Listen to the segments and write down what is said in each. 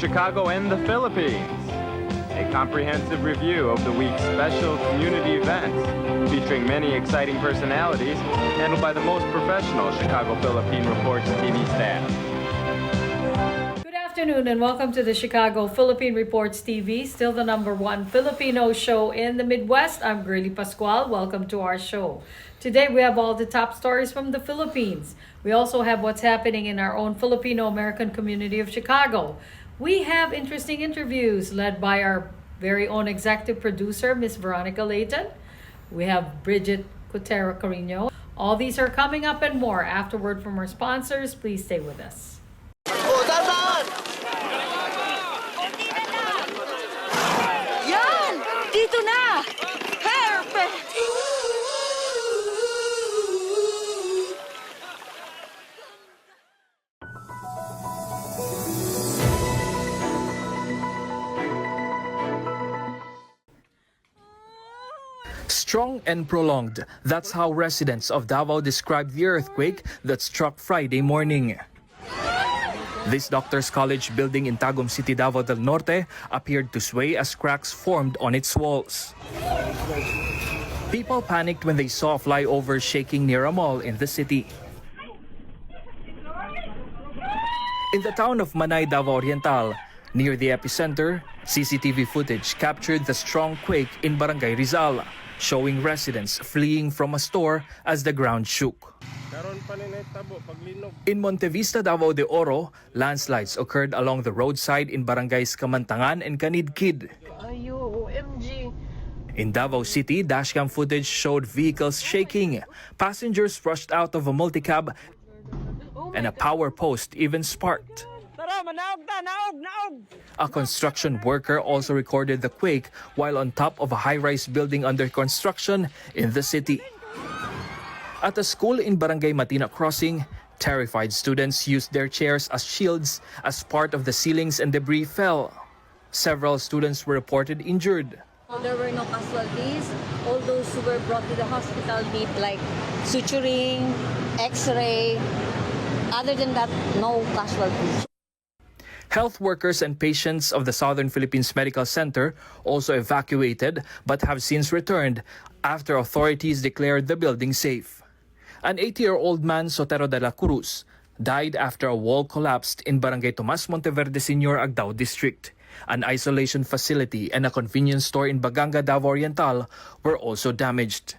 Chicago and the Philippines. A comprehensive review of the week's special community events, featuring many exciting personalities, handled by the most professional Chicago Philippine Reports TV staff. Good afternoon and welcome to the Chicago Philippine Reports TV, still the #1 Filipino show in the Midwest. I'm Girly Pascual. Welcome to our show. Today we have all the top stories from the Philippines. We also have what's happening in our own Filipino-American community of Chicago. We have interesting interviews led by our very own executive producer, Miss Veronica Layton. We have Bridget Cotero Carino. All these are coming up and more afterward from our sponsors. Please stay with us. Yan! Dito na! Perfect! Strong and prolonged. That's how residents of Davao described the earthquake that struck Friday morning. This Doctors College building in Tagum City, Davao del Norte appeared to sway as cracks formed on its walls. People panicked when they saw a flyover shaking near a mall in the city. In the town of Manay, Davao Oriental, near the epicenter, CCTV footage captured the strong quake in Barangay Rizal, showing residents fleeing from a store as the ground shook. In Montevista, Davao de Oro, landslides occurred along the roadside in barangays Kamantangan and Kanidkid. In Davao City, dashcam footage showed vehicles shaking. Passengers rushed out of a multicab and a power post even sparked. A construction worker also recorded the quake while on top of a high-rise building under construction in the city. At a school in Barangay Matina Crossing, terrified students used their chairs as shields as part of the ceilings and debris fell. Several students were reported injured. There were no casualties. All those who were brought to the hospital need like suturing, x-ray. Other than that, no casualties. Health workers and patients of the Southern Philippines Medical Center also evacuated but have since returned after authorities declared the building safe. An 80-year-old man, Sotero de la Cruz, died after a wall collapsed in Barangay Tomas Monteverde Sr. Agdao District. An isolation facility and a convenience store in Baganga, Davao Oriental were also damaged.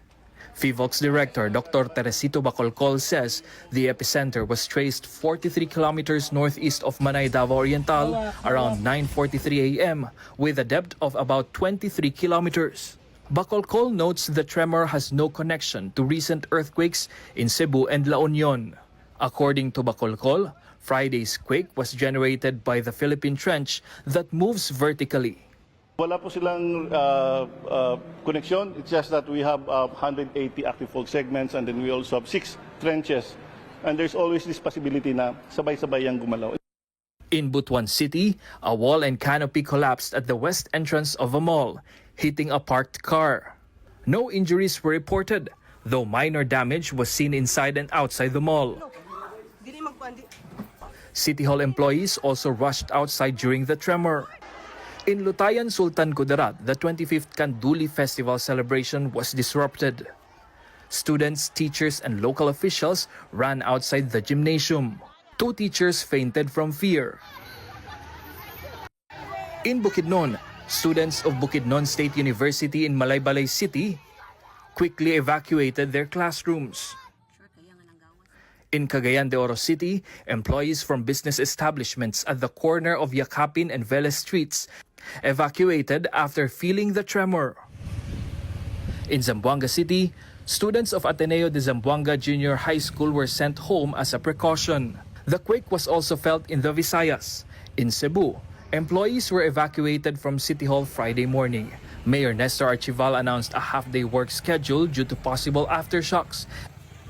FIVOLC's director, Dr. Teresito Bacolcol, says the epicenter was traced 43 kilometers northeast of Manay, Davao Oriental around 9:43 a.m. with a depth of about 23 kilometers. Bacolcol notes the tremor has no connection to recent earthquakes in Cebu and La Union. According to Bacolcol, Friday's quake was generated by the Philippine Trench that moves vertically. Wala po silang connection. It's just that we have 180 active fault segments and then we also have 6 trenches. And there's always this possibility na sabay-sabay ang gumalaw. In Butuan City, a wall and canopy collapsed at the west entrance of a mall, hitting a parked car. No injuries were reported, though minor damage was seen inside and outside the mall. City Hall employees also rushed outside during the tremor. In Lutayan, Sultan Kudarat, the 25th Kanduli Festival celebration was disrupted. Students, teachers, and local officials ran outside the gymnasium. 2 teachers fainted from fear. In Bukidnon, students of Bukidnon State University in Malaybalay City quickly evacuated their classrooms. In Cagayan de Oro City, employees from business establishments at the corner of Yakapin and Veles streets evacuated after feeling the tremor. In Zamboanga City, students of Ateneo de Zamboanga Junior High School were sent home as a precaution. The quake was also felt in the Visayas. In Cebu, employees were evacuated from City Hall Friday morning. Mayor Nestor Archival announced a half-day work schedule due to possible aftershocks,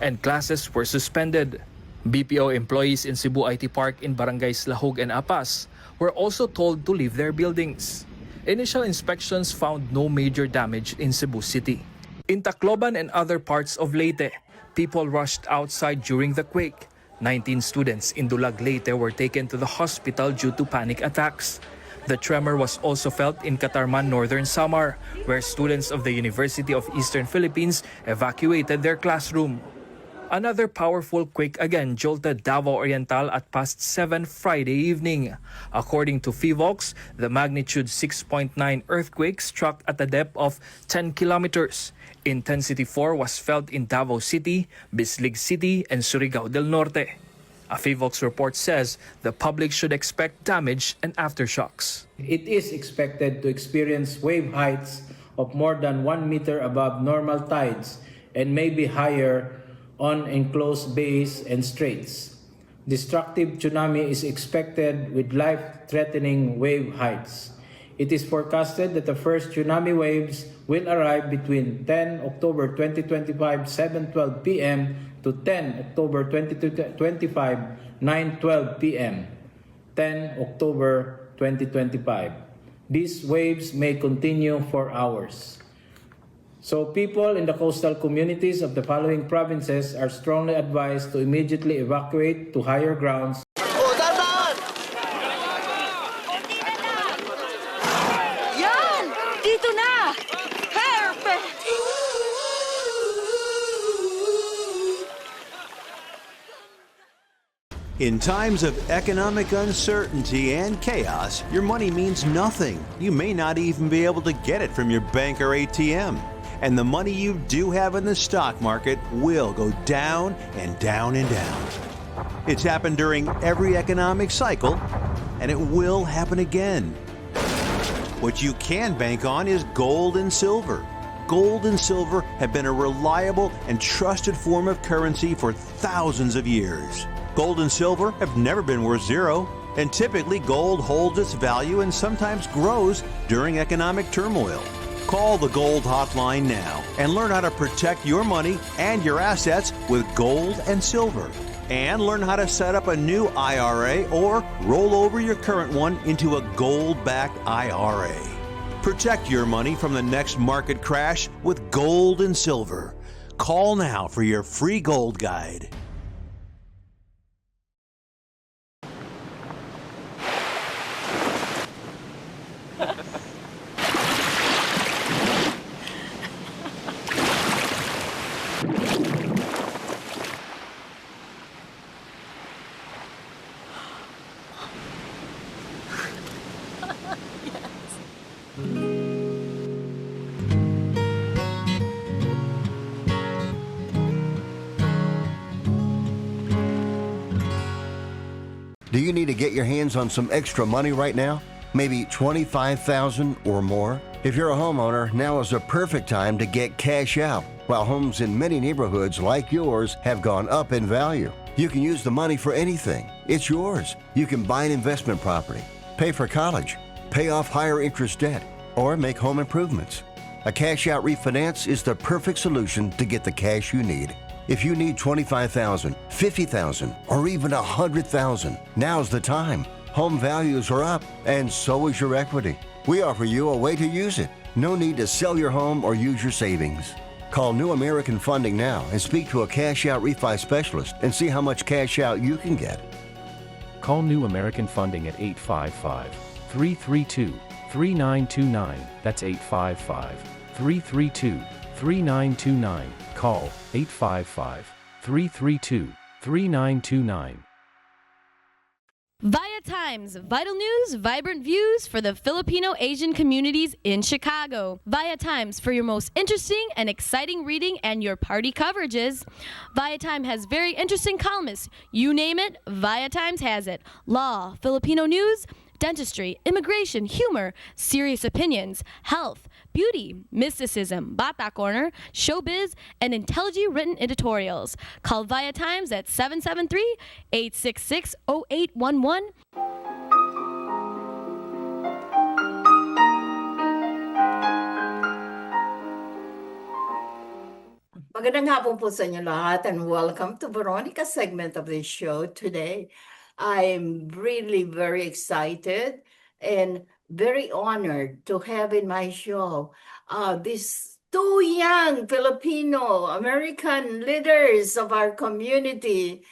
and classes were suspended. BPO employees in Cebu IT Park in Barangays Lahog and Apas were also told to leave their buildings. Initial inspections found no major damage in Cebu City. In Tacloban and other parts of Leyte, people rushed outside during the quake. 19 students in Dulag Leyte were taken to the hospital due to panic attacks. The tremor was also felt in Catarman, Northern Samar, where students of the University of Eastern Philippines evacuated their classroom. Another powerful quake again jolted Davao Oriental at past 7 Friday evening. According to PHIVOX, the magnitude 6.9 earthquake struck at a depth of 10 kilometers. Intensity 4 was felt in Davao City, Bislig City, and Surigao del Norte. A PHIVOX report says the public should expect damage and aftershocks. It is expected to experience wave heights of more than 1 meter above normal tides and may be higher on enclosed bays and straits. Destructive tsunami is expected with life-threatening wave heights. It is forecasted that the first tsunami waves will arrive between 10 October 2025 7:12 p.m. to 10 October 2025 9:12 p.m. 10 October 2025. These waves may continue for hours. So people in the coastal communities of the following provinces are strongly advised to immediately evacuate to higher grounds. Yan! Dito na! Perfect! In times of economic uncertainty and chaos, your money means nothing. You may not even be able to get it from your bank or ATM. And the money you do have in the stock market will go down and down and down. It's happened during every economic cycle, and it will happen again. What you can bank on is gold and silver. Gold and silver have been a reliable and trusted form of currency for thousands of years. Gold and silver have never been worth zero, and typically gold holds its value and sometimes grows during economic turmoil. Call the Gold Hotline now and learn how to protect your money and your assets with gold and silver. And learn how to set up a new IRA or roll over your current one into a gold-backed IRA. Protect your money from the next market crash with gold and silver. Call now for your free gold guide. Do you need to get your hands on some extra money right now? Maybe $25,000 or more? If you're a homeowner, now is a perfect time to get cash out. While homes in many neighborhoods like yours have gone up in value, you can use the money for anything. It's yours. You can buy an investment property, pay for college, pay off higher interest debt, or make home improvements. A cash out refinance is the perfect solution to get the cash you need. If you need $25,000, $50,000, or even $100,000, now's the time. Home values are up, and so is your equity. We offer you a way to use it. No need to sell your home or use your savings. Call New American Funding now and speak to a cash out refi specialist and see how much cash out you can get. Call New American Funding at 855-332-3929. That's 855-332-3929. Call 855-332-3929. Via Times, vital news, vibrant views for the Filipino Asian communities in Chicago. Via Times for your most interesting and exciting reading and your party coverages. Via Times has very interesting columnists. You name it, Via Times has it. Law, Filipino news, dentistry, immigration, humor, serious opinions, health, beauty, mysticism, Bata Corner, showbiz, and intelligently written editorials. Call Via Times at 773-866-0811. Magandang hapon po sa inyo lahat and welcome to Veronica's segment of this show today. I'm really very excited and very honored to have in my show these two young Filipino American leaders of our community.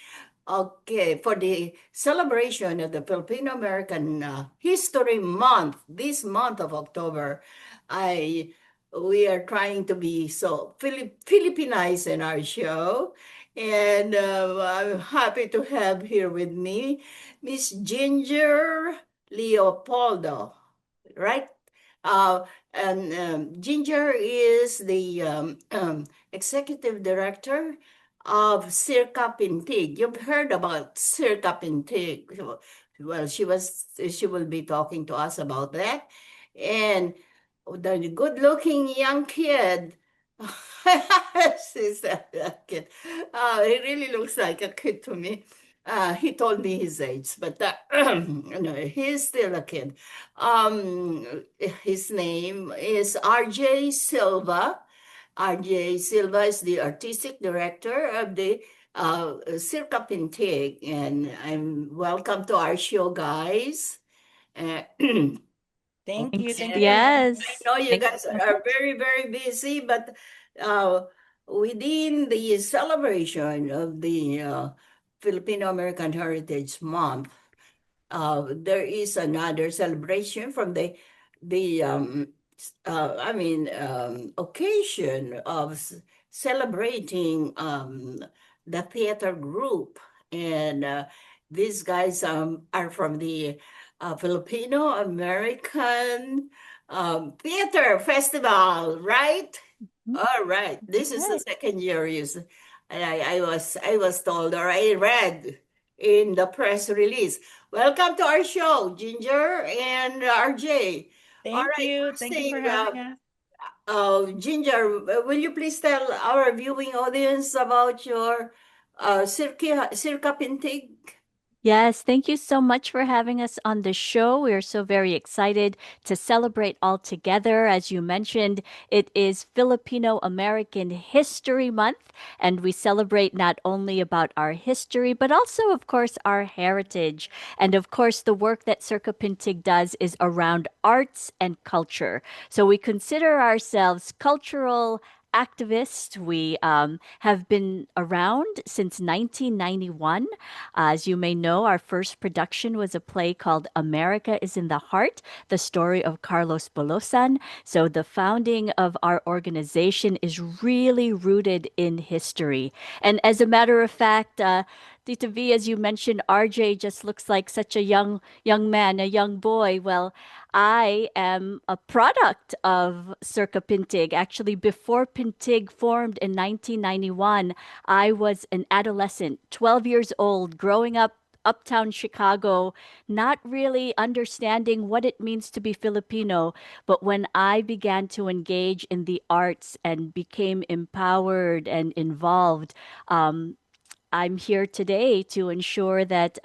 Okay, for the celebration of the Filipino American History Month, this month of October, I we are trying to be so Filipinized in our show, and I'm happy to have here with me Miss Ginger Leopoldo, right? Uh, and Ginger is the executive director of Circa Pintig. You've heard about Circa Pintig. Well, she will be talking to us about that. And the good-looking young kid. She's a kid. He really looks like a kid to me. He told me his age, but no, he's still a kid. His name is RJ Silva. RJ Silva is the artistic director of the Circa Pintig, and I'm welcome to our show, guys. Uh, Thank you. Thank you for having I Yes. know you Thank guys are very, very busy, but uh, within the celebration of the Filipino American Heritage Month, there is another celebration from the occasion of celebrating the theater group, and these guys are from the Filipino American Theater Festival, right? All right. This is the right. second year I was told, or I read in the press release. Welcome to our show, Ginger and RJ. All Thank right, you. first Thank you for thing, having us. Ginger, will you please tell our viewing audience about your Circa Pintig? Yes, thank you so much for having us on the show. We are so very excited to celebrate all together. As you mentioned, it is Filipino American History Month, and we celebrate not only about our history, but also, of course, our heritage. And of course, the work that Circa Pintig does is around arts and culture. So we consider ourselves cultural activists. We have been around since 1991. As you may know, our first production was a play called America is in the Heart, the story of Carlos Bolosan. So the founding of our organization is really rooted in history. And as a matter of fact, Tita V, as you mentioned, RJ just looks like such a young man, a young boy. Well, I am a product of Circa Pintig. Actually, before Pintig formed in 1991, I was an adolescent, 12 years old, growing up uptown Chicago, not really understanding what it means to be Filipino. But when I began to engage in the arts and became empowered and involved, I'm here today to ensure that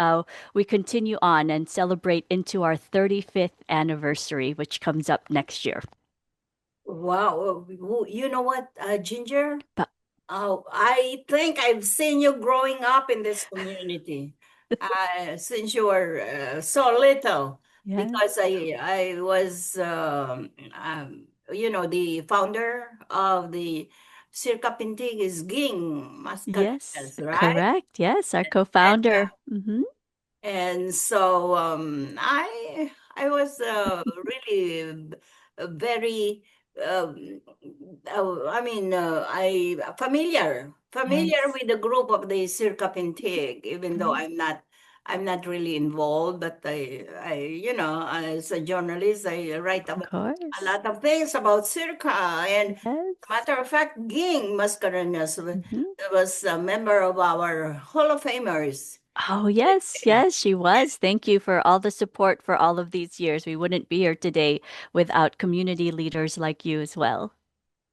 we continue on and celebrate into our 35th anniversary, which comes up next year. Wow, you know what, Ginger? But Oh, I think I've seen you growing up in this community since you were so little, yes, because I was the founder of the Circa Pintig is Ging yes, Mascareñas, right? correct. Yes, our And co-founder. Hmm. and so I was really very um, I familiar Yes, with the group of the Circa Pintig, even though great. I'm not really involved, but I as a journalist I write Of about a course. lot of things about Circa, and Yes. matter of fact, Ging Mascareñas Hmm. was a member of our Hall of Famers. Oh, yes, yes, she was. Thank you for all the support for all of these years. We wouldn't be here today without community leaders like you as well.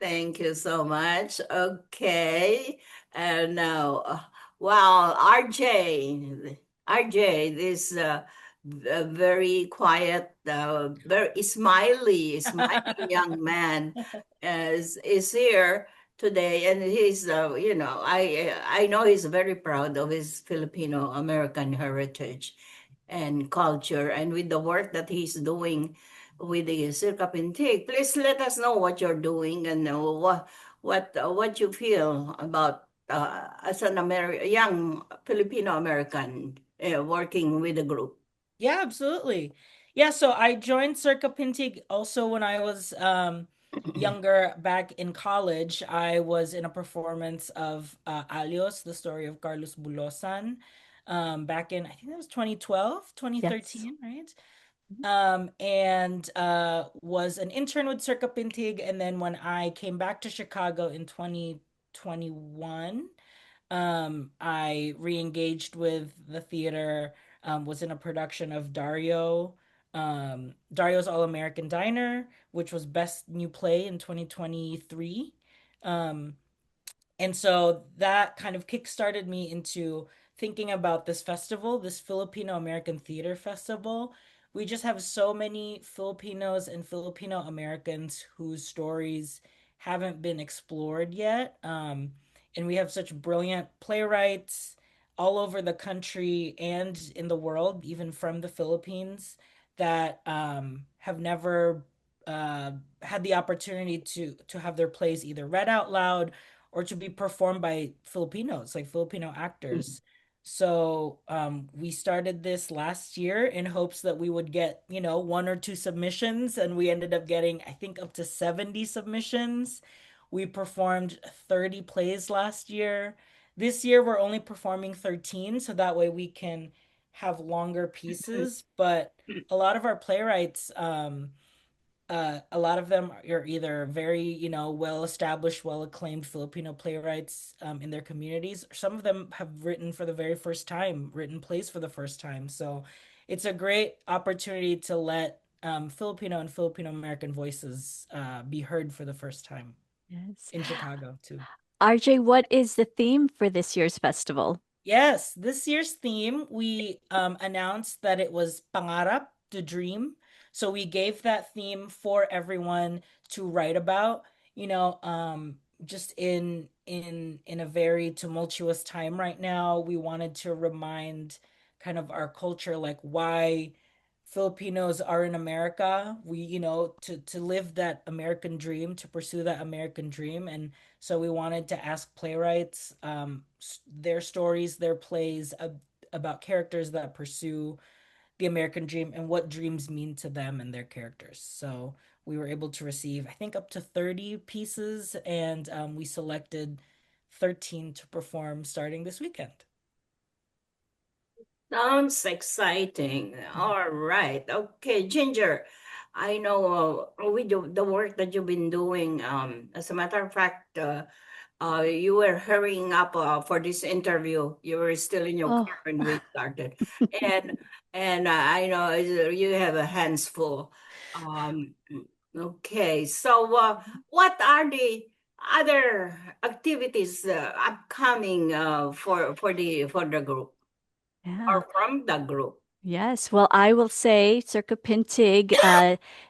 Thank you so much. Okay. And now, wow, RJ, this very quiet, very smiling young man is here today, and he's, I know he's very proud of his Filipino American heritage and culture, and with the work that he's doing with the Circa Pintig. Please let us know what you're doing, and what you feel about as an young Filipino American working with the group? Yeah, absolutely. Yeah, so I joined Circa Pintig also when I was younger back in college. I was in a performance of Alios, the story of Carlos Bulosan, back in, I think that was 2012, Yes. 2013, right? And was an intern with Circa Pintig. And then when I came back to Chicago in 2021, I re-engaged with the theater, was in a production of Dario's All-American Diner, which was Best New Play in 2023. Um, and so that kind of kickstarted me into thinking about this festival, this Filipino American Theater Festival. We just have so many Filipinos and Filipino Americans whose stories haven't been explored yet. And we have such brilliant playwrights all over the country and in the world, even from the Philippines, that have never had the opportunity to have their plays either read out loud or to be performed by Filipinos, like Filipino actors. So we started this last year in hopes that we would get, one or two submissions, and we ended up getting, I think, up to 70 submissions. We performed 30 plays last year. This year, we're only performing 13, so that way we can have longer pieces. But a lot of our playwrights, a lot of them are either very, well established, well acclaimed Filipino playwrights in their communities. Some of them have written for the very first time, written plays for the first time. So it's a great opportunity to let Filipino and Filipino American voices be heard for the first time Yes. in Chicago, too. RJ, what is the theme for this year's festival? Yes, this year's theme, we announced that it was Pangarap, the dream. So we gave that theme for everyone to write about, just in a very tumultuous time right now. We wanted to remind kind of our culture, like why Filipinos are in America. We, to live that American dream, to pursue that American dream. And so we wanted to ask playwrights their stories, their plays about characters that pursue the American dream and what dreams mean to them and their characters. So we were able to receive, I think, up to 30 pieces, and we selected 13 to perform starting this weekend. Sounds exciting. All right. Okay, Ginger. I know with the work that you've been doing. As a matter of fact, you were hurrying up for this interview. You were still in your Oh, car when we started, and I know you have a hands full. Um, okay, so what are the other activities upcoming for the group yeah. or from the group? Yes, well, I will say Circa Pintig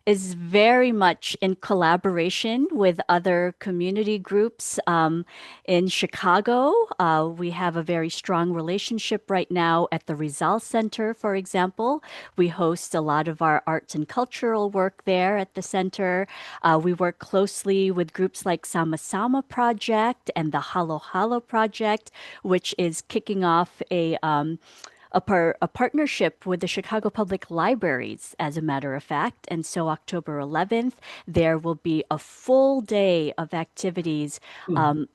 is very much in collaboration with other community groups in Chicago. We have a very strong relationship right now at the Rizal Center, for example. We host a lot of our arts and cultural work there at the center. We work closely with groups like Sama Sama Project and the Halo Halo Project, which is kicking off a partnership with the Chicago Public Libraries, as a matter of fact. And so, October 11th, there will be a full day of activities,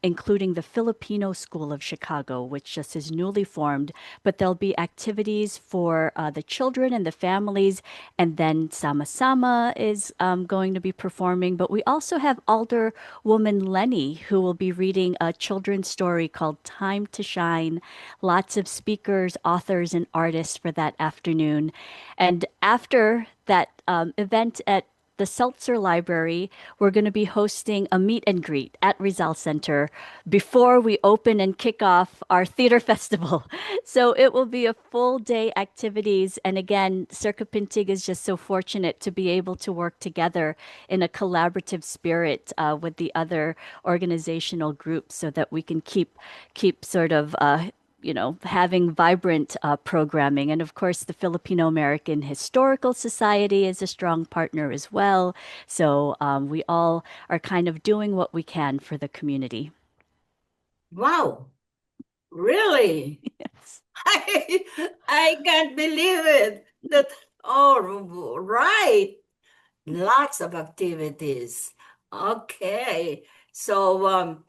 including the Filipino School of Chicago, which just is newly formed. But there'll be activities for the children and the families. And then Sama Sama is going to be performing. But we also have Alder Woman Lenny, who will be reading a children's story called Time to Shine. Lots of speakers, authors, and artists for that afternoon. And after that event at the Seltzer Library, we're going to be hosting a meet and greet at Rizal Center before we open and kick off our theater festival. So it will be a full day activities. And again, Circa Pintig is just so fortunate to be able to work together in a collaborative spirit with the other organizational groups so that we can keep sort of having vibrant programming. And of course, the Filipino American Historical Society is a strong partner as well. So we all are kind of doing what we can for the community. Wow, really? Yes. I can't believe it. That, oh, right. Lots of activities. Okay. So,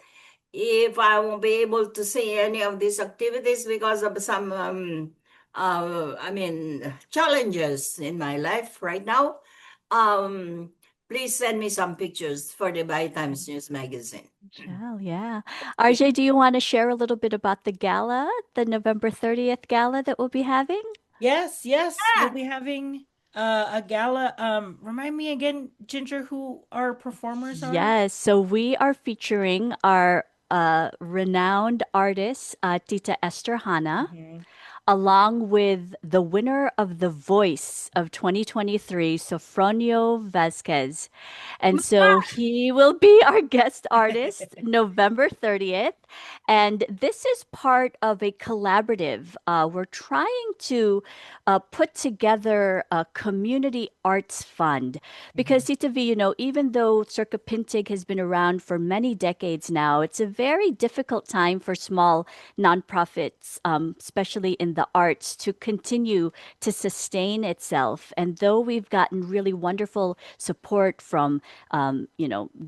if I won't be able to see any of these activities because of some, I mean, challenges in my life right now, um, please send me some pictures for the By Times News magazine. Shall, yeah. RJ, do you want to share a little bit about the gala, the November 30th gala that we'll be having? Yes, yes, we'll Ah, be having a gala. Remind me again, Ginger, who our performers are? Yes, so we are featuring our renowned artist, Tita Esther Hanna, Mhm. along with the winner of The Voice of 2023, Sofronio Vasquez. And so he will be our guest artist November 30th. And this is part of a collaborative. We're trying to put together a community arts fund because Mhm. Citavi, even though Circa Pintig has been around for many decades now, it's a very difficult time for small nonprofits, especially in the arts, to continue to sustain itself. And though we've gotten really wonderful support from,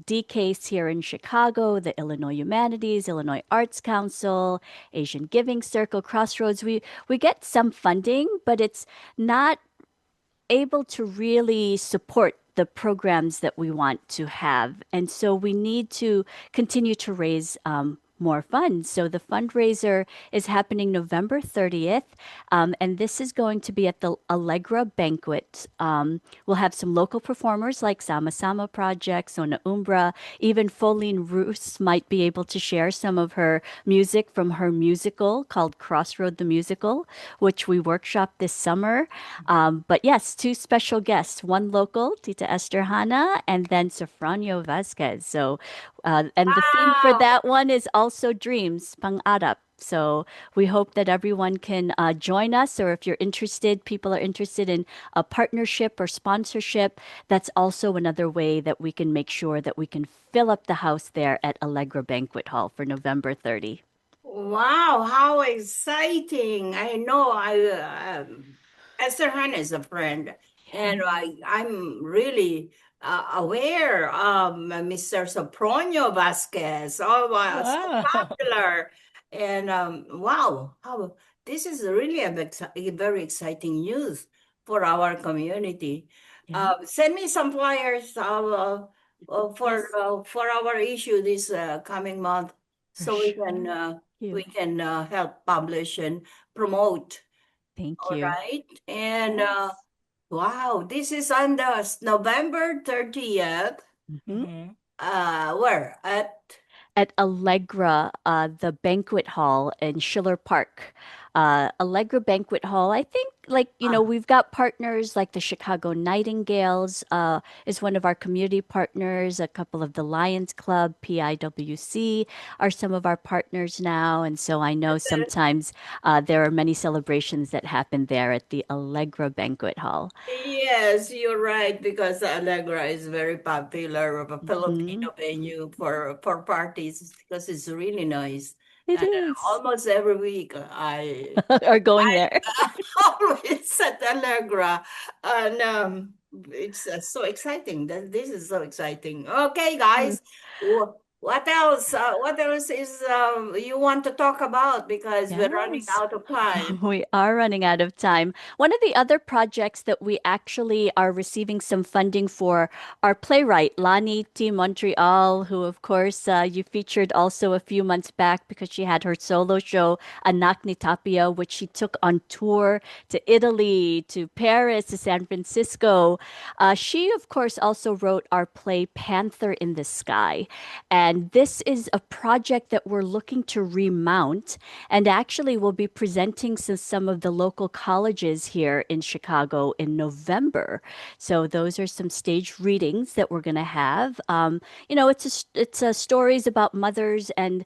DCASE here in Chicago, the Illinois Humanities, Illinois Arts Council, Asian Giving Circle, Crossroads, we get some funding, but it's not able to really support the programs that we want to have. And so we need to continue to raise more funds. So the fundraiser is happening November 30th, and this is going to be at the Allegra Banquet. We'll have some local performers like Sama Sama Project, Sona Umbra, even Foline Roos might be able to share some of her music from her musical called Crossroad the Musical, which we workshopped this summer. But yes, two special guests, one local, Tita Esther Hanna, and then Sofranio Vasquez. So, and the theme for wow. that one is also dreams, pang-arap. So we hope that everyone can join us, or if you're interested, people are interested in a partnership or sponsorship, that's also another way that we can make sure that we can fill up the house there at Allegra Banquet Hall for November 30. Wow, how exciting. I know Esther Han is a friend, and I'm really aware of Mr. Sopronio Vasquez. Oh, wow, so Wow. popular. And wow, this is really a very exciting news for our community. Yeah. Send me some flyers Yes, for our issue this coming month for so sure. we You. can help publish and promote. Thank All you. right. And Yes. wow, this is on the November 30th. Mhm. Mhm. Where? At At Allegra, the banquet hall in Schiller Park. Allegra Banquet Hall, I think, ah, we've got partners like the Chicago Nightingales is one of our community partners. A couple of the Lions Club, PIWC are some of our partners now. And so I know sometimes there are many celebrations that happen there at the Allegra Banquet Hall. yes, you're right, because Allegra is very popular of a Hmm. Filipino venue for parties because it's really nice. It And is. almost every week Are going I there. always at Allegra, and it's so exciting. That this is so exciting. Okay, guys, what else? What else is you want to talk about? Because we're running Yes. out of time. We are running out of time. One of the other projects that we actually are receiving some funding for our playwright, Lani T. Montreal, who, of course, you featured also a few months back because she had her solo show, Anak ni Tapia, which she took on tour to Italy, to Paris, to San Francisco. She, of course, also wrote our play, Panther in the Sky. And this is a project that we're looking to remount and actually we'll be presenting to some of the local colleges here in Chicago in November. So those are some stage readings that we're going to have. It's stories about mothers and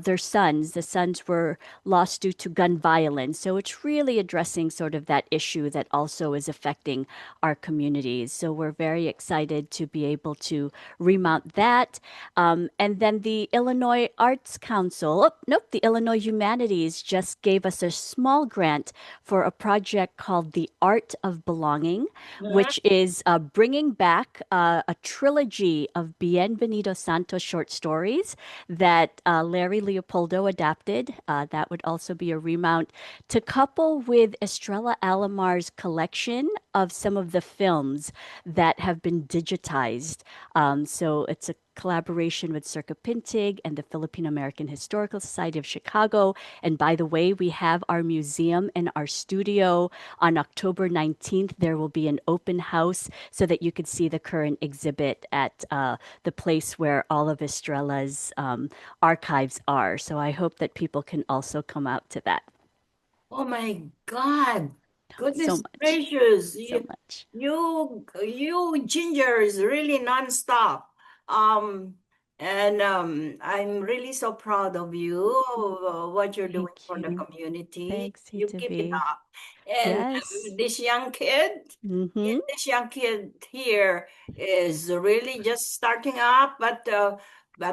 their sons. The sons were lost due to gun violence. So it's really addressing sort of that issue that also is affecting our communities. So we're very excited to be able to remount that. And And then the Illinois Arts Council, the Illinois Humanities just gave us a small grant for a project called The Art of Belonging, which is bringing back a trilogy of Bienvenido Santos short stories that Larry Leopoldo adapted. That would also be a remount to couple with Estrella Alamar's collection of some of the films that have been digitized. So it's a collaboration with Cprtv and the Filipino American Historical Society of Chicago. And by the way, we have our museum and our studio. On October 19th, there will be an open house so that you could see the current exhibit at the place where all of Estrella's archives are. So I hope that people can also come out to that. Oh my God. So Goodness much. gracious. So much. You Ginger is really nonstop. I'm really so proud of you, of what you're doing Thank for the you. community. Thanks, You keep it Ctv. up. And Yes. this young kid, Mm-hmm. this young kid here is really just starting up, but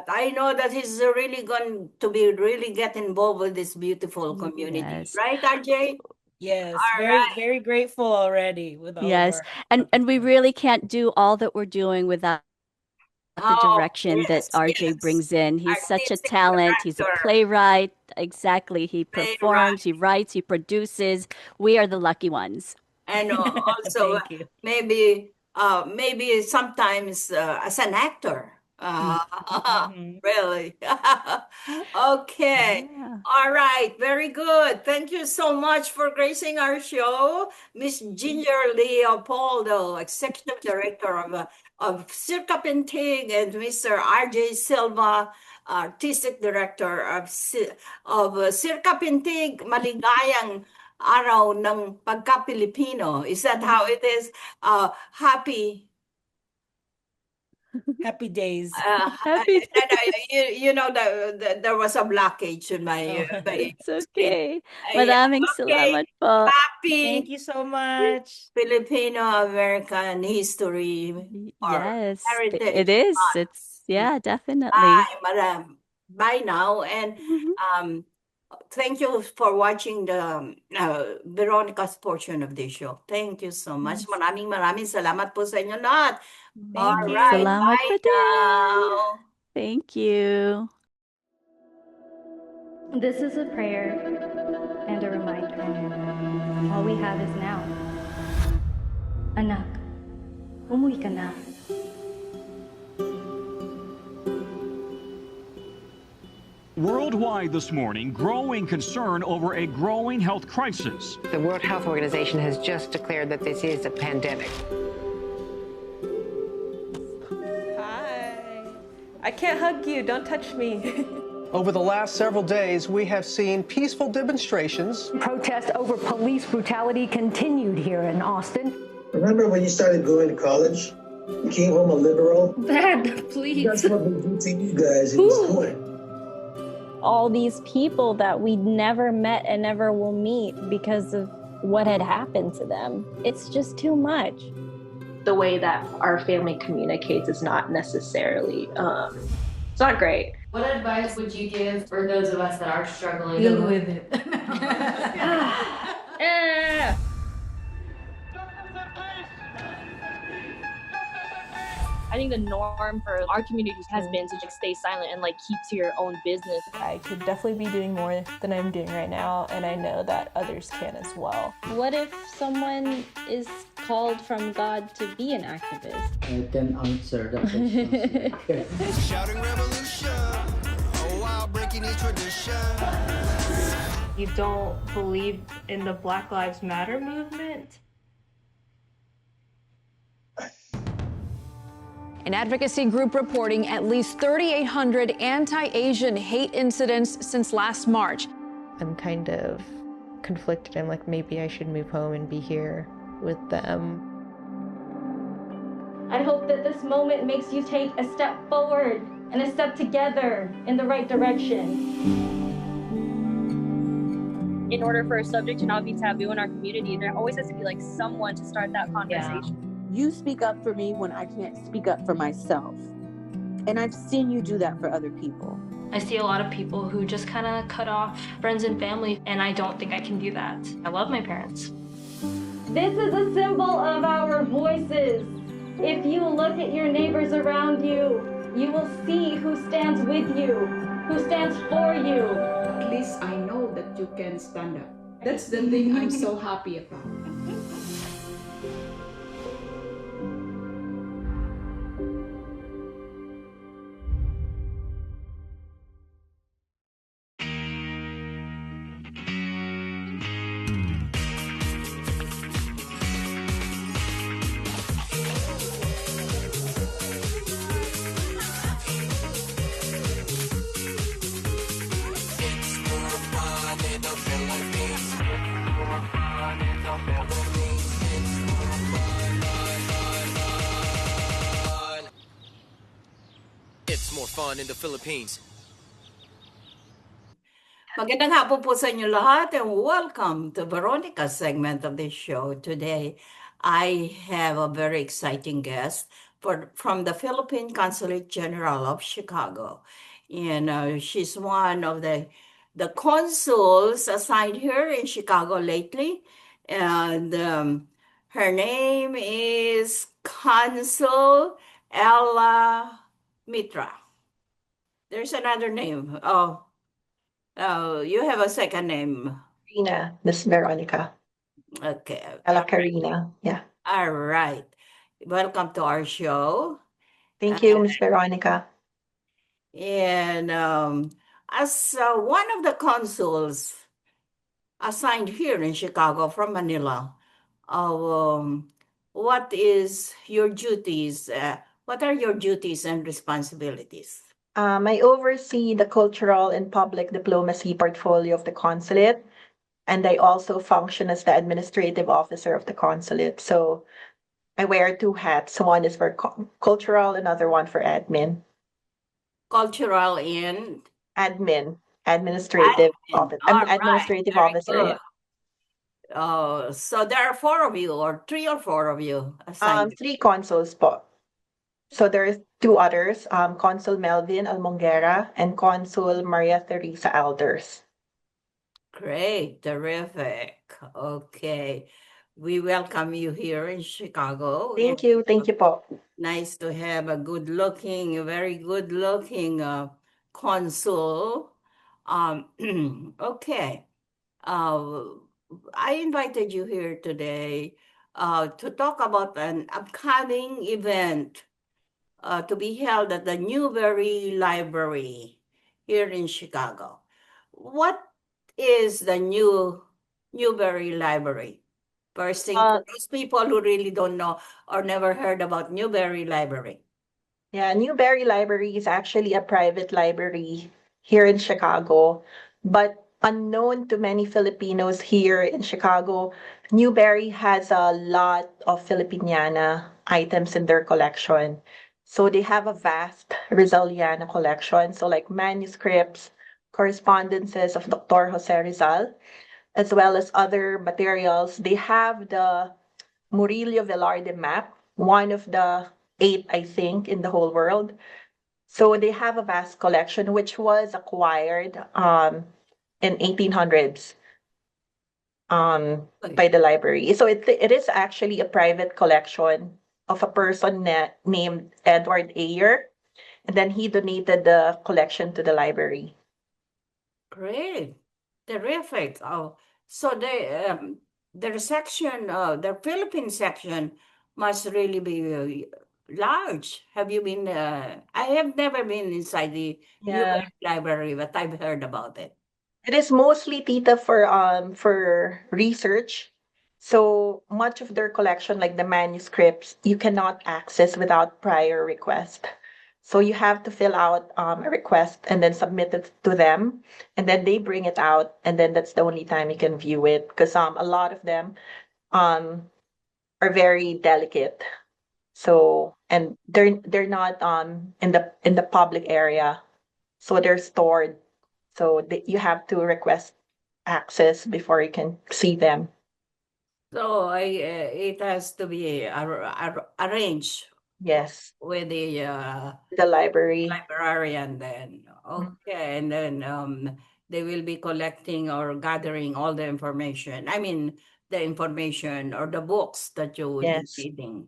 I know that he's really going to be really get involved with this beautiful community, Yes. right, RJ? Yes, All very, right. very grateful already with all of Yes. our And we accomplishments. really can't do all that we're doing without the Oh, direction that RJ yes. brings in. He's such a Artistic talent. He's a director, playwright. Exactly. He playwright, performs, he writes, he produces. We are the lucky ones. and also Thank you. maybe sometimes as an actor. Hmm. Really. Okay. Yeah. All right. Very good. Thank you so much for gracing our show, Miss Ginger Leopoldo, Executive Director of Cprtv, and Mr. RJ Silva, Artistic Director of Cprtv. Maligayang Araw ng Pagka-Pilipino. Is that how it is? Happy Happy days. Happy you know there was a blockage in my Oh, It's screen. okay. Yeah, Maraming okay. salamat po. thank Happy you so much. Filipino American History or Yes, Heritage it is. It's, Month. yeah, definitely. Bye now, and Mhm. um thank you for watching the Veronica's portion of this show. Thank you so much. Yes. Maraming salamat po sa inyo lahat. All Thank right, you. Salamat bye pa din. now. Thank you. This is a prayer and a reminder. All we have is now. Anak, umuwi ka na. Worldwide this morning, growing concern over a growing health crisis. The World Health Organization has just declared that this is a pandemic. Hi. I can't hug you. Don't touch me. Over the last several days, we have seen peaceful demonstrations. Protests over police brutality continued here in Austin. Remember when you started going to college? You came home a liberal? Dad, please. That's what we do to you guys in this court. All these people that we never met and never will meet because of what had happened to them. It's just too much. The way that our family communicates is not necessarily, it's not great. What advice would you give for those of us that are struggling? Deal with it. Yeah. I think the norm for our communities has been to just stay silent and keep to your own business. I could definitely be doing more than I'm doing right now, and I know that others can as well. What if someone is called from God to be an activist? I can answer that question. Shouting revolution, oh wow, breaking each tradition. You don't believe in the Black Lives Matter movement? An advocacy group reporting at least 3,800 anti-Asian hate incidents since last March. I'm kind of conflicted. I'm like, maybe I should move home and be here with them. I hope that this moment makes you take a step forward and a step together in the right direction. In order for a subject to not be taboo in our community, there always has to be someone to start that conversation. You speak up for me when I can't speak up for myself. And I've seen you do that for other people. I see a lot of people who just kind of cut off friends and family, and I don't think I can do that. I love my parents. This is a symbol of our voices. If you look at your neighbors around you, you will see who stands with you, who stands for you. At least I know that you can stand up. That's the thing I'm so happy about. It's more fun in the Philippines. Magandang hapon po sa inyo lahat and welcome to Veronica's segment of this show. Today, I have a very exciting guest from the Philippine Consulate General of Chicago. And she's one of the consuls assigned here in Chicago lately. And her name is Consul Ella Mitra. There's another name. Oh, you have a second name. Karina, Miss Veronica. Okay. Ella Karina, yeah. All right. Welcome to our show. Thank you, Miss Veronica. And as one of the consuls assigned here in Chicago from Manila, what is your duties? What are your duties and responsibilities? I oversee the cultural and public diplomacy portfolio of the consulate, and I also function as the administrative officer of the consulate. So I wear two hats. One is for cultural, another one for admin. Cultural and administrative office. I'm the administrative officer. Good. So there are four of you, or three or four of you assigned. Three consuls po. So there's two others, Consul Melvin Almonguera and Consul Maria Teresa Alders. Great, terrific. Okay. We welcome you here in Chicago. Thank you po. Nice to have a very good looking consul. Okay. I invited you here today to talk about an upcoming event to be held at the Newberry Library here in Chicago. What is the Newberry Library? First thing, for those people who really don't know or never heard about Newberry Library. Yeah, Newberry Library is actually a private library here in Chicago, but unknown to many Filipinos here in Chicago, Newberry has a lot of Filipiniana items in their collection. So they have a vast Rizaliana collection, so like manuscripts, correspondences of Dr. Jose Rizal, as well as other materials. They have the Murillo Velarde map, one of the 8, I think, in the whole world. So they have a vast collection, which was acquired in 1800s by the library. So it is actually a private collection of a person named Edward Ayer, and then he donated the collection to the library. Great, terrific. Oh, so their section, the Philippine section must really be large. Have you been? I have never been inside the Newberry Library, but I've heard about it. It is mostly, Tita, for research. So much of their collection, like the manuscripts, you cannot access without prior request. So you have to fill out a request and then submit it to them, and then they bring it out, and then that's the only time you can view it. Because a lot of them are very delicate. So and they're not in the public area, so they're stored. So you have to request access before you can see them. So it has to be arranged Yes. with The library. librarian then. Okay, and then they will be collecting or gathering all the information. I mean, the information or the books that you would be Yes. reading.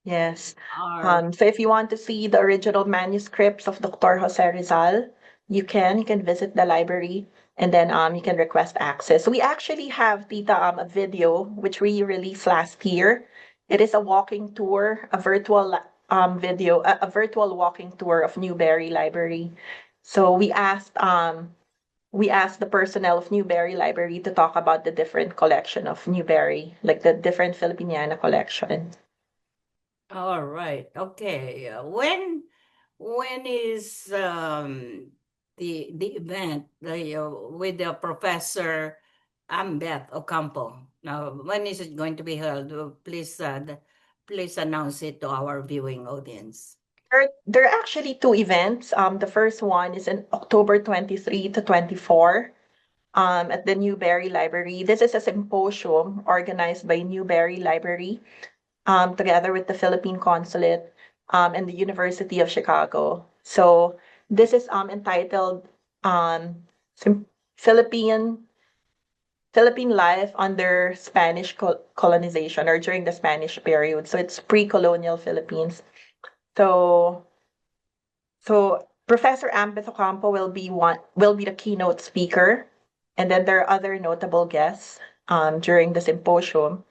Yes. Are So if you want to see the original manuscripts of Dr. Jose Rizal, you can visit the library and then you can request access. We actually have Tita a video which we released last year. It is a walking tour, a virtual video, a virtual walking tour of Newberry Library. So we asked the personnel of Newberry Library to talk about the different collection of Newberry, like the different Filipiniana collection. all right. Okay. When is the event with the Professor Ambeth Ocampo? Now, when is it going to be held? Please announce it to our viewing audience. There are actually two events. The first one is in October 23 to 24 at the Newberry Library. This is a symposium organized by Newberry Library together with the Philippine Consulate and the University of Chicago. So this is entitled Sim- Philippine Philippine life under Spanish colonization or during the Spanish period. So it's pre-colonial Philippines. So So Professor Ambeth Ocampo will be the keynote speaker, and then there are other notable guests during the symposium.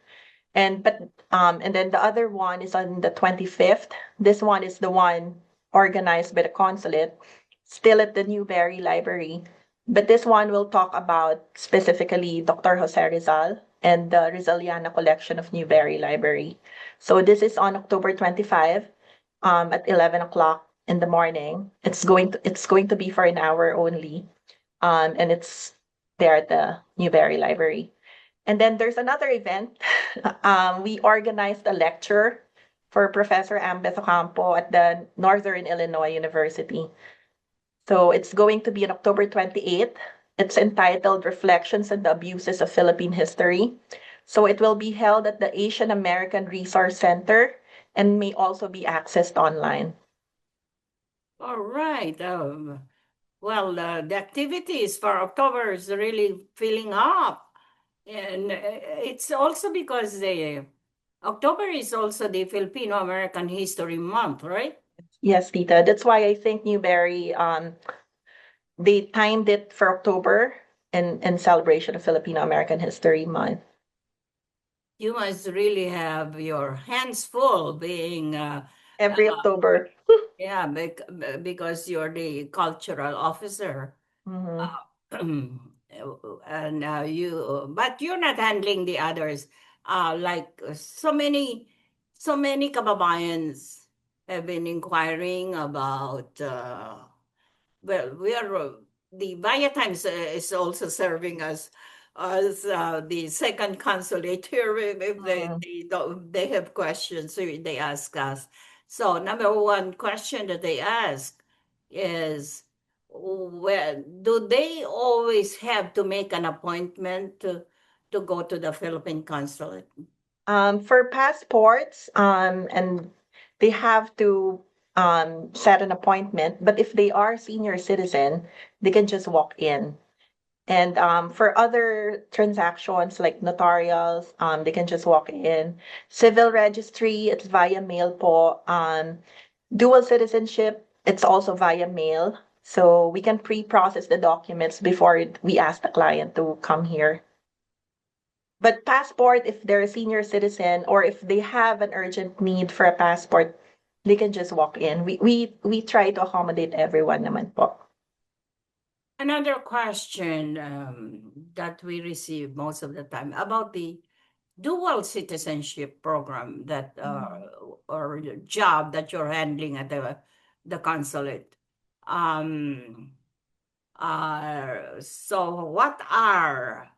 And then the other one is on the 25th. This one is the one organized by the consulate, still at the Newberry Library. But this one will talk about specifically Dr. Jose Rizal and the Rizaliana collection of Newberry Library. So this is on October 25 at 11 o'clock in the morning. It's going to be for an hour only. And it's there at the Newberry Library. And then there's another event. We organized a lecture for Professor Ambeth Ocampo at the Northern Illinois University. So it's going to be on October 28th. It's entitled Reflections on the Abuses of Philippine History. So it will be held at the Asian American Resource Center and may also be accessed online. All right. Well, the activities for October is really filling up. And it's also because October is also the Filipino American History Month, right? Yes, Tita. That's why I think Newberry they timed it for October in celebration of Filipino American History Month. You must really have your hands full being every October. Yeah, because you're the cultural officer. And but you're not handling the others. Like so many kababayans have been inquiring about. Well, we are the Via Times is also serving as the second consulate here. If they have questions, so they ask us. So number one question that they ask is, well, do they always have to make an appointment to go to the Philippine consulate? For passports, and they have to set an appointment. But if they are senior citizen, they can just walk in. And for other transactions like notarials, they can just walk in. Civil registry, it's via mail po. Dual citizenship, it's also via mail. So we can pre-process the documents before we ask the client to come here. But passport, if they're a senior citizen or if they have an urgent need for a passport, they can just walk in. We try to accommodate everyone naman po. Another question that we receive most of the time about the dual citizenship program that or job that you're handling at the consulate. So what are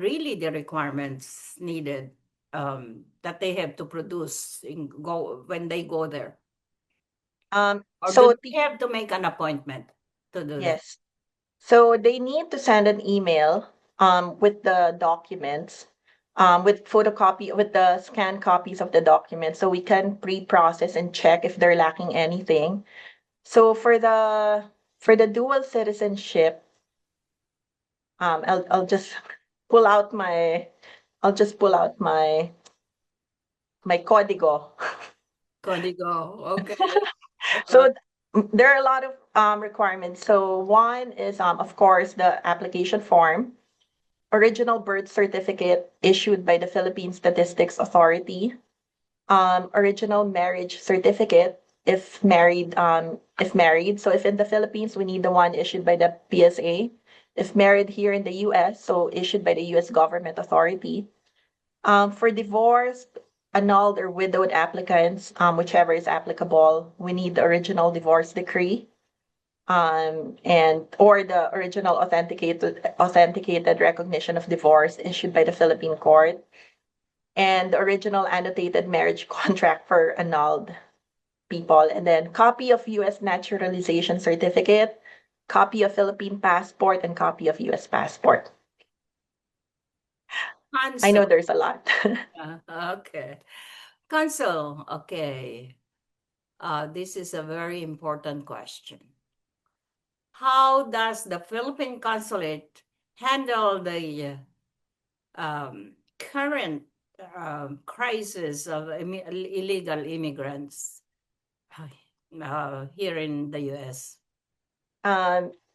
really the requirements needed that they have to produce when they go there? Or So do they have to make an appointment to do that? yes. So they need to send an email with the documents. with the scanned copies of the document, so we can pre-process and check if they're lacking anything. So for the dual citizenship, I'll just pull out my I'll just pull out my código. Código, okay. So there are a lot of requirements. So one is of course the application form, original birth certificate issued by the Philippine Statistics Authority, original marriage certificate if married. So if in the Philippines, we need the one issued by the PSA. If married here in the US, so issued by the US government authority. For divorced, annulled, or widowed applicants, whichever is applicable, we need the original divorce decree, and or the original authenticated recognition of divorce issued by the Philippine court, and the original annotated marriage contract for annulled people, and then copy of US naturalization certificate, copy of Philippine passport, and copy of US passport. I know there's a lot. Okay. Consul, okay. This is a very important question. How does the Philippine consulate handle the current crisis of illegal immigrants here in the US?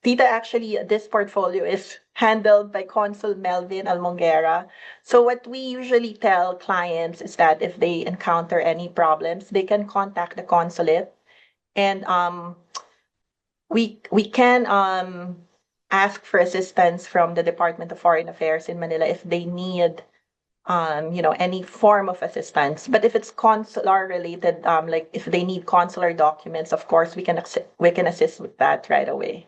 Tita, actually, this portfolio is handled by Consul Melvin Almonguera. So what we usually tell clients is that if they encounter any problems, they can contact the consulate, and we can ask for assistance from the Department of Foreign Affairs in Manila if they need any form of assistance. But if it's consular related, like if they need consular documents, of course we can assist with that right away.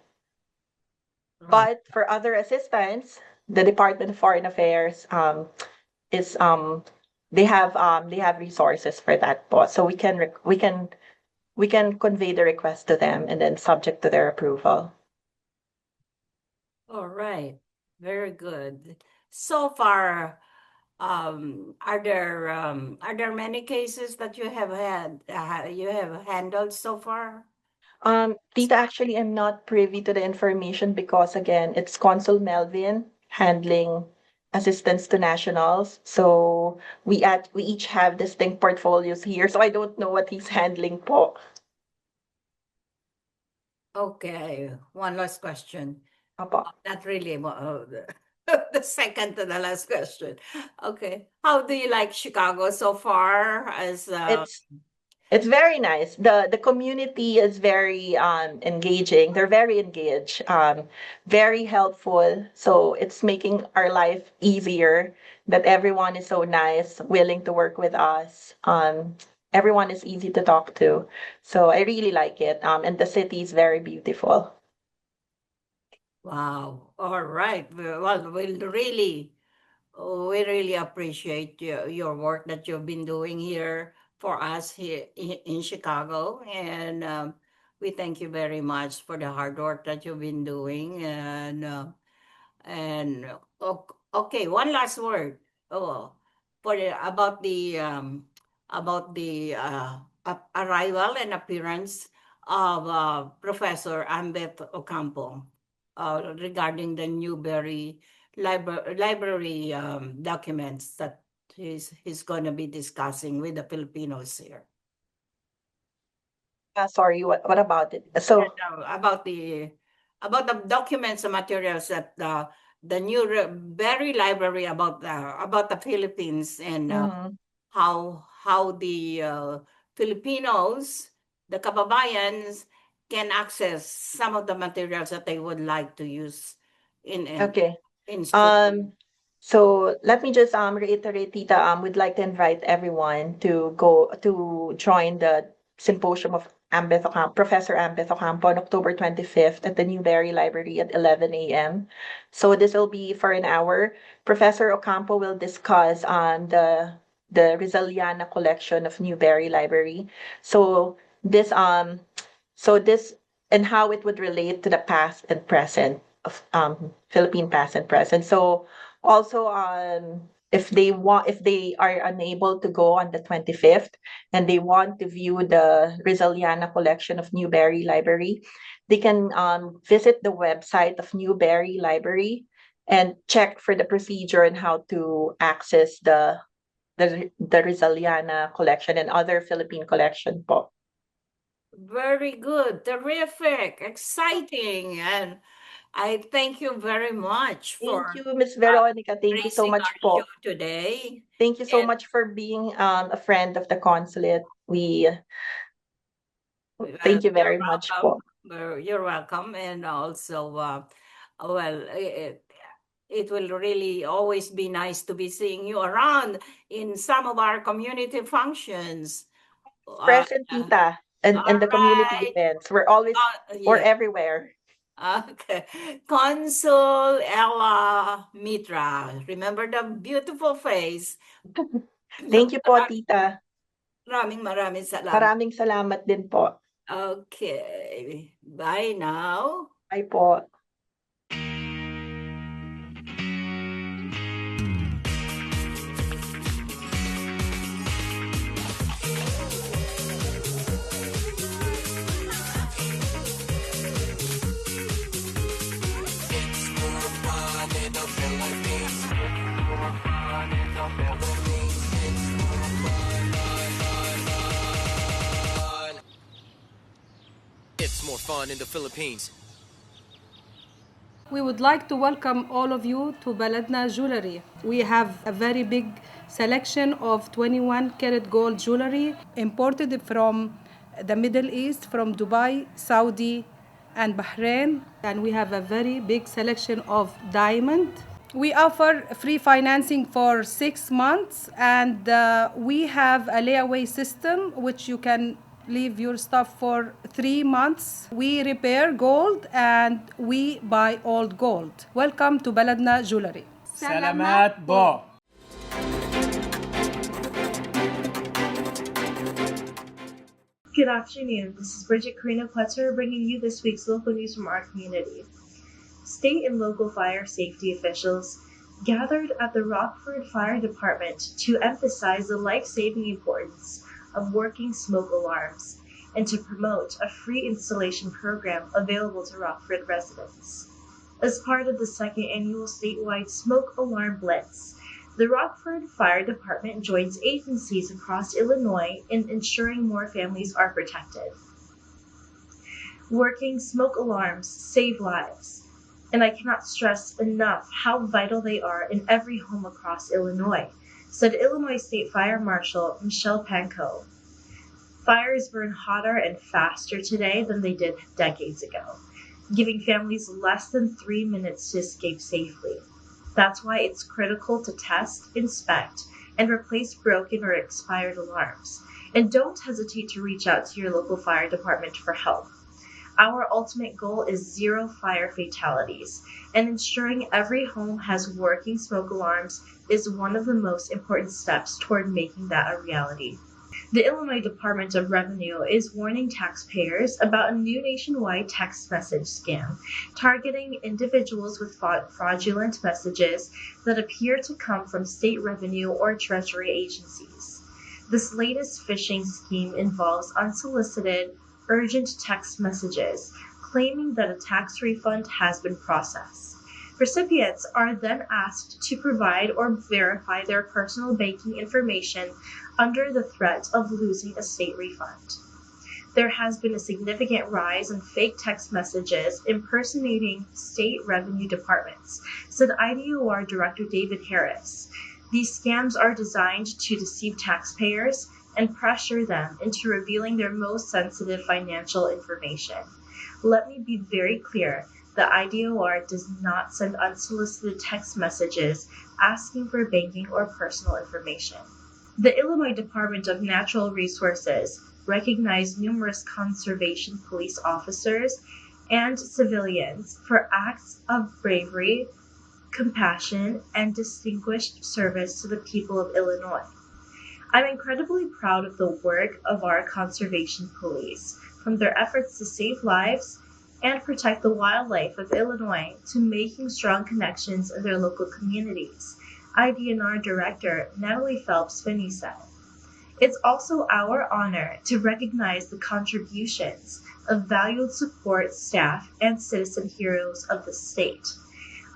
But for other assistance, the Department of Foreign Affairs is they have resources for that, po. So we can convey the request to them, and then subject to their approval. All right, very good. So far, are there many cases that you have handled so far? Tita, actually, I'm not privy to the information because again, it's Consul Melvin handling assistance to nationals. So we each have distinct portfolios here. So I don't know what he's handling po. Okay, one last question. Apo. Not really the second to the last question. Okay, how do you like Chicago so far? As It's very nice. The community is very engaging. They're very engaged, very helpful. So it's making our life easier that everyone is so nice, willing to work with us. Everyone is easy to talk to. So I really like it. And the city is very beautiful. Wow. All right. Well, we really appreciate your work that you've been doing here for us here in Chicago. And we thank you very much for the hard work that you've been doing. And okay, one last word. Oh, about the arrival and appearance of Professor Ambeth Ocampo regarding the Newberry library documents that he's going to be discussing with the Filipinos here. Sorry, what about it? So about the documents and materials that the Newberry library about the Philippines, and how the Filipinos, the kababayans, can access some of the materials that they would like to use in okay. school. So let me just reiterate, Tita. We'd like to invite everyone to join the symposium of Professor Ambeth Ocampo on October 25th at the Newberry Library at 11 a.m. So this will be for an hour. Professor Ocampo will discuss the Rizaliana collection of Newberry Library. So this and how it would relate to the past and present of Philippine past and present. So also if they are unable to go on the 25th and they want to view the Rizaliana collection of Newberry Library, they can visit the website of Newberry Library and check for the procedure and how to access the Rizaliana collection and other Philippine collection po. Very good, terrific, exciting, and I thank you very much Thank for you, Miss Veronica. Thank you so gracing much our po. show today. Thank you so And much for being a friend of the consulate. Thank you you're very much po. welcome. You're welcome, and also, well, it will really always be nice to be seeing you around in some of our community functions. Present, tita, and All the community right. events. We're Yeah. everywhere. Okay. Consul Ella Mitra. Remember the beautiful face. Thank you po, tita. Maraming salamat. Maraming salamat din po. Okay. Bye now. Bye po. It's more fun in the Philippines. We would like to welcome all of you to Baladna Jewelry. We have a very big selection of 21 karat gold jewelry imported from the Middle East, from Dubai, Saudi, and Bahrain. And we have a very big selection of diamond. We offer free financing for 6 months, and we have a layaway system which you can leave your stuff for 3 months. We repair gold and we buy old gold. Welcome to Baladna Jewelry. Salamat po. Good afternoon. This is Bridget Karina Pletzer bringing you this week's local news from our community. State and local fire safety officials gathered at the Rockford Fire Department to emphasize the life-saving importance of working smoke alarms and to promote a free installation program available to Rockford residents. As part of the second annual statewide smoke alarm blitz, the Rockford Fire Department joins agencies across Illinois in ensuring more families are protected. Working smoke alarms save lives, and I cannot stress enough how vital they are in every home across Illinois, said Illinois State Fire Marshal Michelle Pankow. Fires burn hotter and faster today than they did decades ago, giving families less than 3 minutes to escape safely. That's why it's critical to test, inspect, and replace broken or expired alarms. And don't hesitate to reach out to your local fire department for help. Our ultimate goal is 0 fire fatalities, and ensuring every home has working smoke alarms is one of the most important steps toward making that a reality. The Illinois Department of Revenue is warning taxpayers about a new nationwide text message scam targeting individuals with fraudulent messages that appear to come from state revenue or treasury agencies. This latest phishing scheme involves unsolicited, urgent text messages claiming that a tax refund has been processed. Recipients are then asked to provide or verify their personal banking information under the threat of losing a state refund. There has been a significant rise in fake text messages impersonating state revenue departments, said IDOR Director David Harris. These scams are designed to deceive taxpayers and pressure them into revealing their most sensitive financial information. Let me be very clear. The IDOR does not send unsolicited text messages asking for banking or personal information. The Illinois Department of Natural Resources recognized numerous conservation police officers and civilians for acts of bravery, compassion, and distinguished service to the people of Illinois. I'm incredibly proud of the work of our conservation police, from their efforts to save lives and protect the wildlife of Illinois to making strong connections in their local communities. IDNR Director Natalie Phelps-Finney said. It's also our honor to recognize the contributions of valued support staff and citizen heroes of the state.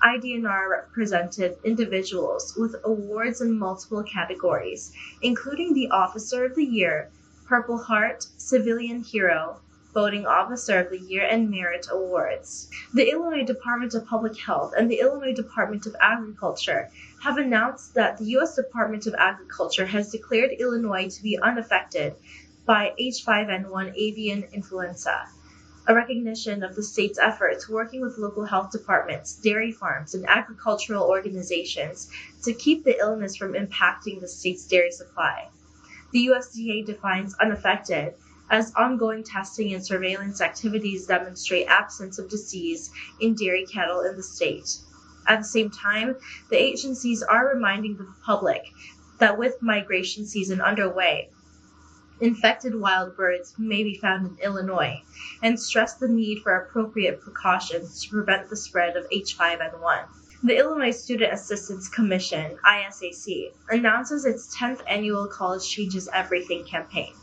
IDNR represented individuals with awards in multiple categories, including the Officer of the Year, Purple Heart, Civilian Hero, Voting Officer of the Year, and Merit Awards. The Illinois Department of Public Health and the Illinois Department of Agriculture have announced that the U.S. Department of Agriculture has declared Illinois to be unaffected by H5N1 avian influenza, a recognition of the state's efforts working with local health departments, dairy farms, and agricultural organizations to keep the illness from impacting the state's dairy supply. The USDA defines unaffected as ongoing testing and surveillance activities demonstrate absence of disease in dairy cattle in the state. At the same time, the agencies are reminding the public that with migration season underway, infected wild birds may be found in Illinois, and stress the need for appropriate precautions to prevent the spread of H5N1. The Illinois Student Assistance Commission, ISAC, announces its 10th annual College Changes Everything campaign,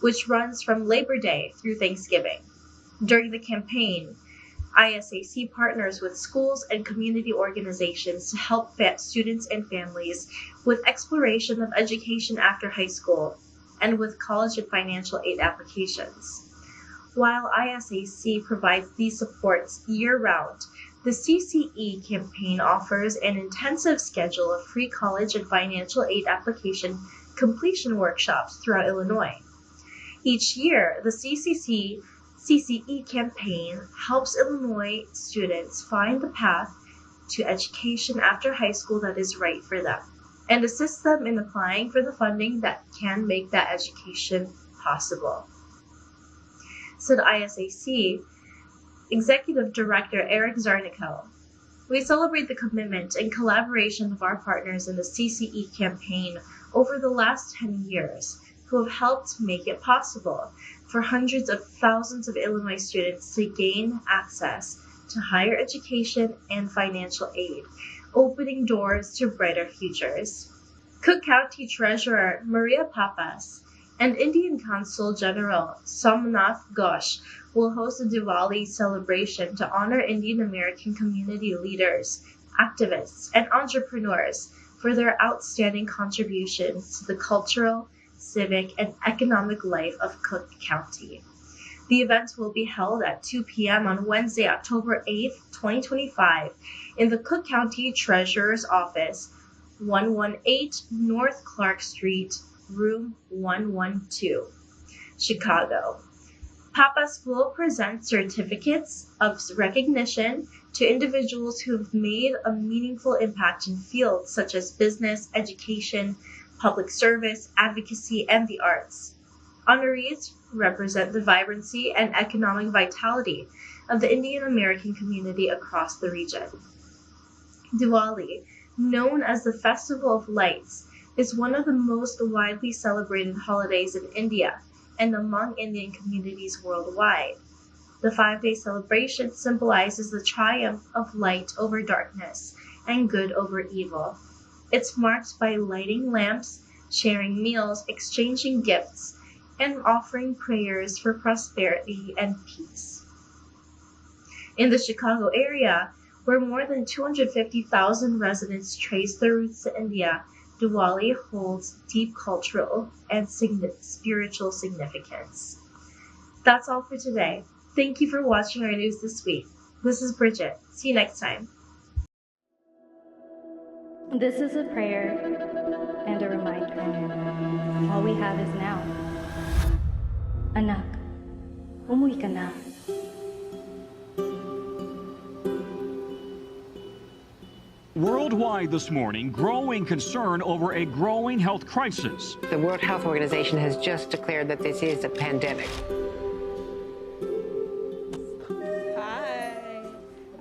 which runs from Labor Day through Thanksgiving. During the campaign, ISAC partners with schools and community organizations to help students and families with exploration of education after high school and with college and financial aid applications. While ISAC provides these supports year-round, the CCE campaign offers an intensive schedule of free college and financial aid application completion workshops throughout Illinois. Each year, the CCE campaign helps Illinois students find the path to education after high school that is right for them, and assists them in applying for the funding that can make that education possible, said ISAC Executive Director Eric Zarnico. We celebrate the commitment and collaboration of our partners in the CCE campaign over the last 10 years, who have helped make it possible for hundreds of thousands of Illinois students to gain access to higher education and financial aid, opening doors to brighter futures. Cook County Treasurer Maria Papas and Indian Consul General Somnath Ghosh will host a Diwali celebration to honor Indian American community leaders, activists, and entrepreneurs for their outstanding contributions to the cultural, civic, and economic life of Cook County. The event will be held at 2 p.m. on Wednesday, October 8th, 2025, in the Cook County Treasurer's Office, 118 North Clark Street, Room 112, Chicago. Papas will present certificates of recognition to individuals who have made a meaningful impact in fields such as business, education, public service, advocacy, and the arts. Honorees represent the vibrancy and economic vitality of the Indian American community across the region. Diwali, known as the Festival of Lights, is one of the most widely celebrated holidays in India and among Indian communities worldwide. The 5-day celebration symbolizes the triumph of light over darkness and good over evil. It's marked by lighting lamps, sharing meals, exchanging gifts, and offering prayers for prosperity and peace. In the Chicago area, where more than 250,000 residents trace their roots to India, Diwali holds deep cultural and spiritual significance. That's all for today. Thank you for watching our news this week. This is Bridget. See you next time. This is a prayer and a reminder. All we have is now. Anak, umuwi ka na. Worldwide this morning, growing concern over a growing health crisis. The World Health Organization has just declared that this is a pandemic. Hi.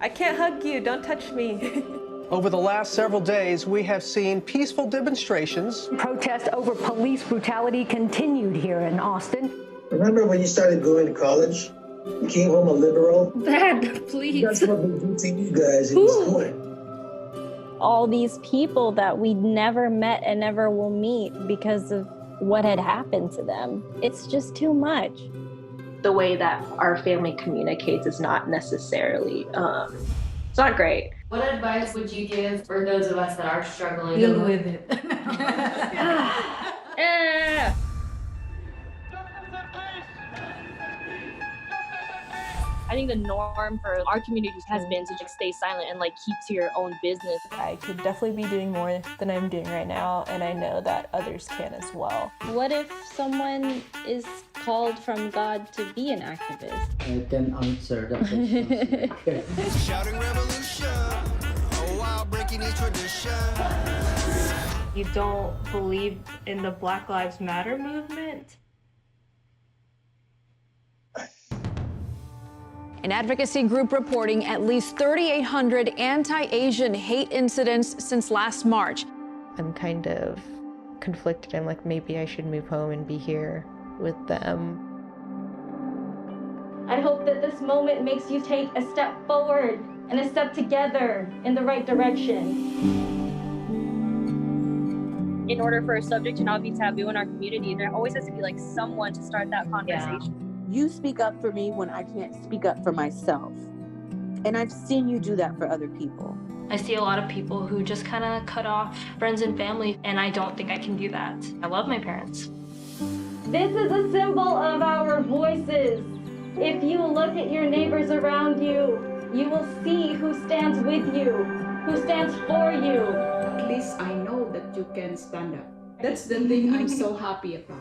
I can't hug you. Don't touch me. Over the last several days, we have seen peaceful demonstrations. Protests over police brutality continued here in Austin. Remember when you started going to college? You came home a liberal? Dad, please. That's what we do to you guys in this court. all these people that we never met and never will meet because of what had happened to them. It's just too much. The way that our family communicates is not necessarily, it's not great. What advice would you give for those of us that are struggling? Deal with it. Yeah. I think the norm for our communities has been to just stay silent and keep to your own business. I could definitely be doing more than I'm doing right now, and I know that others can as well. What if someone is called from God to be an activist? I can answer that question. Shouting revolution, oh wow, breaking each tradition. You don't believe in the Black Lives Matter movement? An advocacy group reporting at least 3,800 anti-Asian hate incidents since last March. I'm kind of conflicted. I'm like, maybe I should move home and be here with them. I hope that this moment makes you take a step forward and a step together in the right direction. In order for a subject to not be taboo in our community, there always has to be someone to start that conversation. Yeah. You speak up for me when I can't speak up for myself. And I've seen you do that for other people. I see a lot of people who just kind of cut off friends and family, and I don't think I can do that. I love my parents. This is a symbol of our voices. If you look at your neighbors around you, you will see who stands with you, who stands for you. At least I know that you can stand up. That's the thing I'm so happy about.